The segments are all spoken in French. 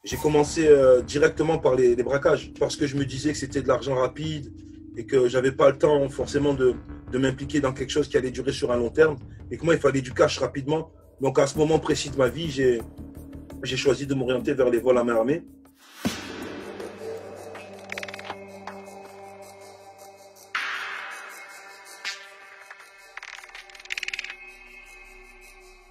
J'ai commencé directement par les braquages parce que je me disais que c'était de l'argent rapide et que j'avais pas le temps forcément de m'impliquer dans quelque chose qui allait durer sur un long terme et que moi il fallait du cash rapidement. Donc à ce moment précis de ma vie, j'ai choisi de m'orienter vers les vols à main armée.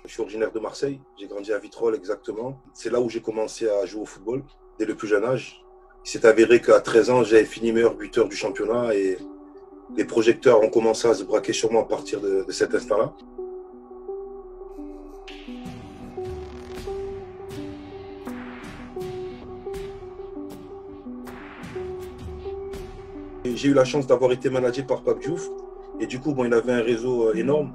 Je suis originaire de Marseille, j'ai grandi à Vitrolles exactement. C'est là où j'ai commencé à jouer au football dès le plus jeune âge. Il s'est avéré qu'à 13 ans, j'avais fini meilleur buteur du championnat et les projecteurs ont commencé à se braquer sur moi à partir de cet instant-là. J'ai eu la chance d'avoir été managé par Pape Diouf et du coup, il avait un réseau énorme.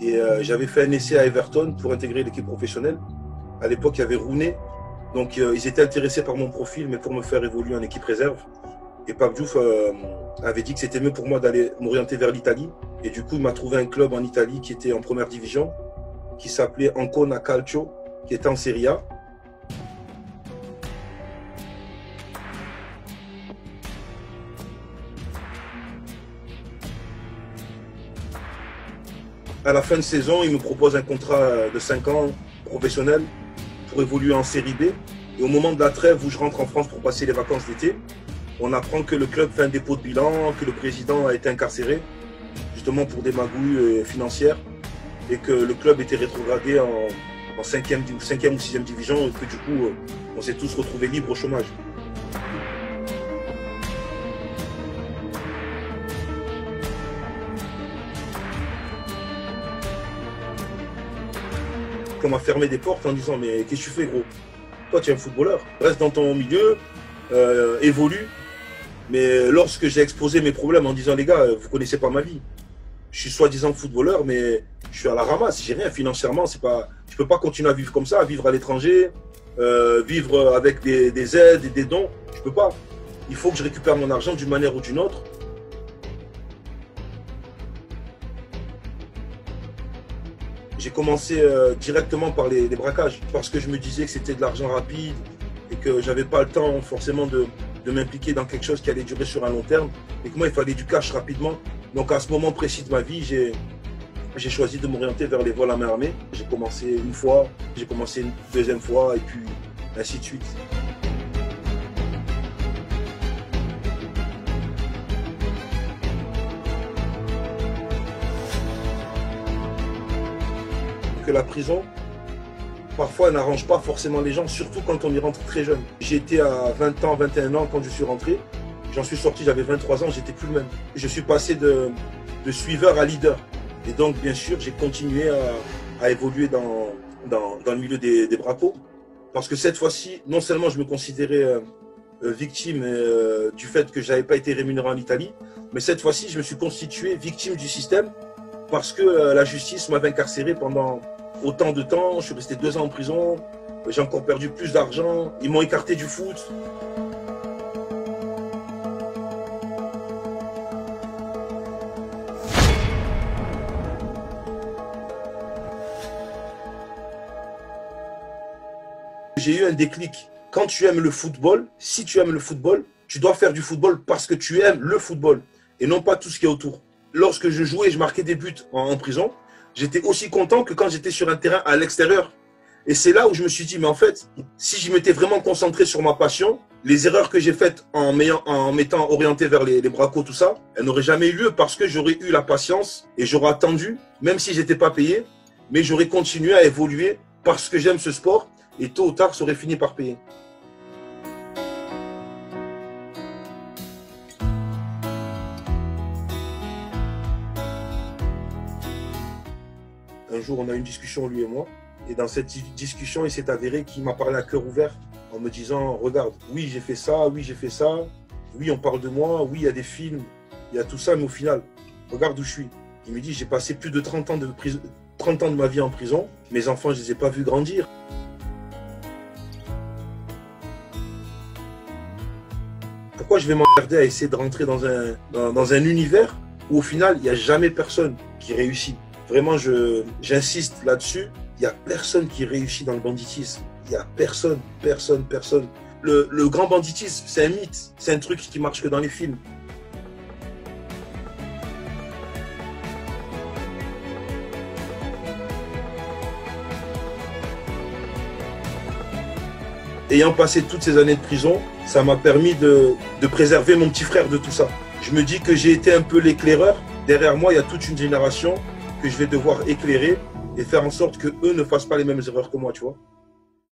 Et j'avais fait un essai à Everton pour intégrer l'équipe professionnelle. À l'époque, il y avait Rooney. Donc, ils étaient intéressés par mon profil, mais pour me faire évoluer en équipe réserve. Et Pape Diouf avait dit que c'était mieux pour moi d'aller m'orienter vers l'Italie. Et du coup, il m'a trouvé un club en Italie qui était en première division, qui s'appelait Ancona Calcio, qui était en Serie A. À la fin de saison, il me propose un contrat de 5 ans professionnel pour évoluer en Série B. Et au moment de la trêve où je rentre en France pour passer les vacances d'été, on apprend que le club fait un dépôt de bilan, que le président a été incarcéré, justement pour des magouilles financières, et que le club était rétrogradé en 5e ou 6e division, et que du coup, on s'est tous retrouvés libres au chômage. On m'a fermé des portes en disant mais qu'est-ce que tu fais gros? Toi tu es un footballeur, reste dans ton milieu, évolue. Mais lorsque j'ai exposé mes problèmes en disant les gars, vous connaissez pas ma vie. Je suis soi-disant footballeur mais je suis à la ramasse, j'ai rien financièrement, c'est pas, je peux pas continuer à vivre comme ça, à vivre à l'étranger, vivre avec des aides et des dons, je peux pas. Il faut que je récupère mon argent d'une manière ou d'une autre. J'ai commencé directement par les braquages parce que je me disais que c'était de l'argent rapide et que j'avais pas le temps forcément de m'impliquer dans quelque chose qui allait durer sur un long terme et que moi il fallait du cash rapidement. Donc à ce moment précis de ma vie, j'ai choisi de m'orienter vers les vols à main armée. J'ai commencé une fois, j'ai commencé une deuxième fois et puis ainsi de suite. Que la prison, parfois, n'arrange pas forcément les gens, surtout quand on y rentre très jeune. J'étais à 20 ans, 21 ans quand je suis rentré. J'en suis sorti, j'avais 23 ans, j'étais plus le même. Je suis passé de suiveur à leader. Et donc, bien sûr, j'ai continué à évoluer dans le milieu des bracos. Parce que cette fois-ci, non seulement je me considérais victime du fait que je n'avais pas été rémunéré en Italie, mais cette fois-ci, je me suis constitué victime du système parce que la justice m'avait incarcéré pendant autant de temps. Je suis resté 2 ans en prison, j'ai encore perdu plus d'argent, ils m'ont écarté du foot. J'ai eu un déclic. Quand tu aimes le football, si tu aimes le football, tu dois faire du football parce que tu aimes le football et non pas tout ce qui est autour. Lorsque je jouais, je marquais des buts en prison, j'étais aussi content que quand j'étais sur un terrain à l'extérieur. Et c'est là où je me suis dit, mais en fait, si je m'étais vraiment concentré sur ma passion, les erreurs que j'ai faites en m'étant orienté vers les bracos, tout ça, elles n'auraient jamais eu lieu parce que j'aurais eu la patience et j'aurais attendu, même si j'étais pas payé, mais j'aurais continué à évoluer parce que j'aime ce sport et tôt ou tard, ça aurait fini par payer. Un jour, on a eu une discussion, lui et moi. Et dans cette discussion, il s'est avéré qu'il m'a parlé à cœur ouvert en me disant, regarde, oui, j'ai fait ça, oui, j'ai fait ça. Oui, on parle de moi, oui, il y a des films, il y a tout ça, mais au final, regarde où je suis. Il me dit, j'ai passé plus de 30 ans de ma vie en prison. Mes enfants, je ne les ai pas vus grandir. Pourquoi je vais m'emmerder à essayer de rentrer dans un univers où au final, il n'y a jamais personne qui réussit? Vraiment, j'insiste là-dessus, il n'y a personne qui réussit dans le banditisme. Il n'y a personne, personne, personne. Le grand banditisme, c'est un mythe. C'est un truc qui marche que dans les films. Ayant passé toutes ces années de prison, ça m'a permis de préserver mon petit frère de tout ça. Je me dis que j'ai été un peu l'éclaireur. Derrière moi, il y a toute une génération que je vais devoir éclairer et faire en sorte qu'eux ne fassent pas les mêmes erreurs que moi, tu vois.